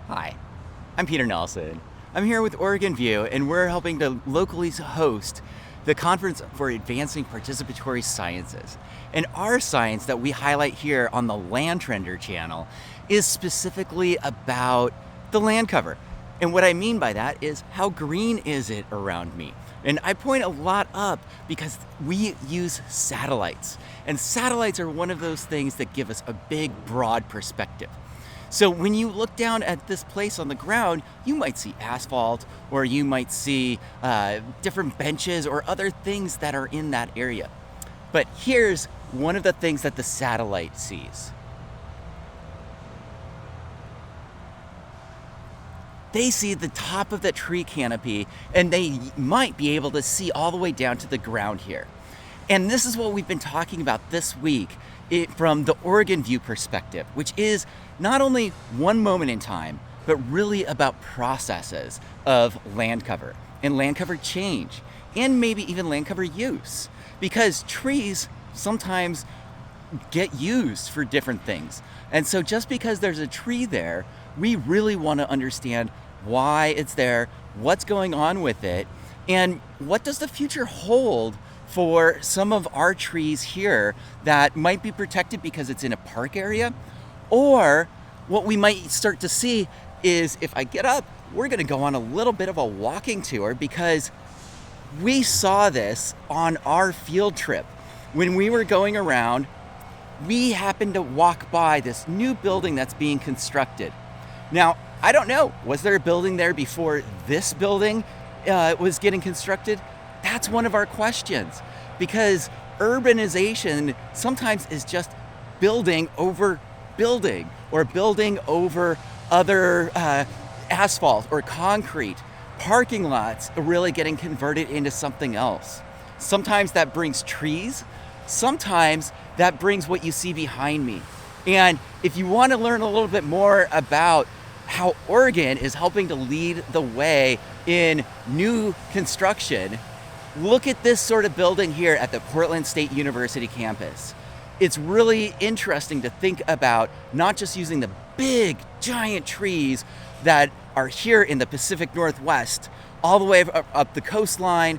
Hi, I'm Peter Nelson. I'm here with Oregon View, and we're helping to locally host the Conference for Advancing Participatory Sciences. And our science that we highlight here on the Land Trender channel is specifically about the land cover. And what I mean by that is how green is it around me? And I point a lot up because we use satellites. And satellites are one of those things that give us a big, broad perspective. So when you look down at this place on the ground, you might see asphalt, or you might see different benches or other things that are in that area. But here's one of the things that the satellite sees. They see the top of the tree canopy, and they might be able to see all the way down to the ground here. And this is what we've been talking about this week from the Oregon View perspective, which is not only one moment in time, but really about processes of land cover and land cover change, and maybe even land cover use. Because trees sometimes get used for different things. And so just because there's a tree there, we really want to understand why it's there, what's going on with it, and what does the future hold for some of our trees here that might be protected because it's in a park area. Or what we might start to see is, if I get up, we're going to go on a little bit of a walking tour, because we saw this on our field trip. When we were going around, we happened to walk by this new building that's being constructed. Now, I don't know, was there a building there before this building was getting constructed? That's one of our questions, because urbanization sometimes is just building over building, or building over other asphalt or concrete. Parking lots are really getting converted into something else. Sometimes that brings trees, sometimes that brings what you see behind me. And if you want to learn a little bit more about how Oregon is helping to lead the way in new construction, look at this sort of building here at the Portland State University campus. It's really interesting to think about not just using the big, giant trees that are here in the Pacific Northwest, all the way up the coastline,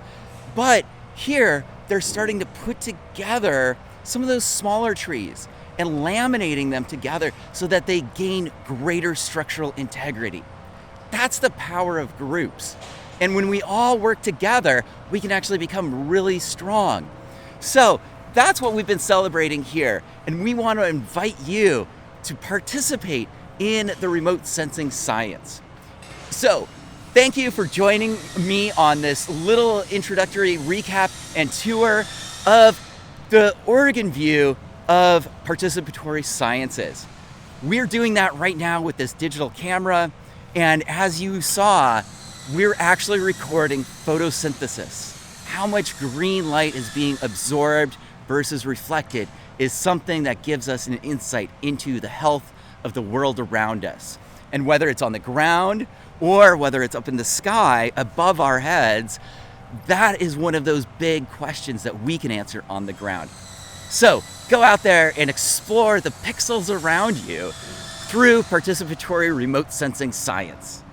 but here they're starting to put together some of those smaller trees and laminating them together so that they gain greater structural integrity. That's the power of groups. And when we all work together, we can actually become really strong. So that's what we've been celebrating here. And we want to invite you to participate in the remote sensing science. So thank you for joining me on this little introductory recap and tour of the Oregon View of participatory sciences. We're doing that right now with this digital camera. And as you saw, we're actually recording photosynthesis. How much green light is being absorbed versus reflected is something that gives us an insight into the health of the world around us. And whether it's on the ground or whether it's up in the sky above our heads, that is one of those big questions that we can answer on the ground. So go out there and explore the pixels around you through participatory remote sensing science.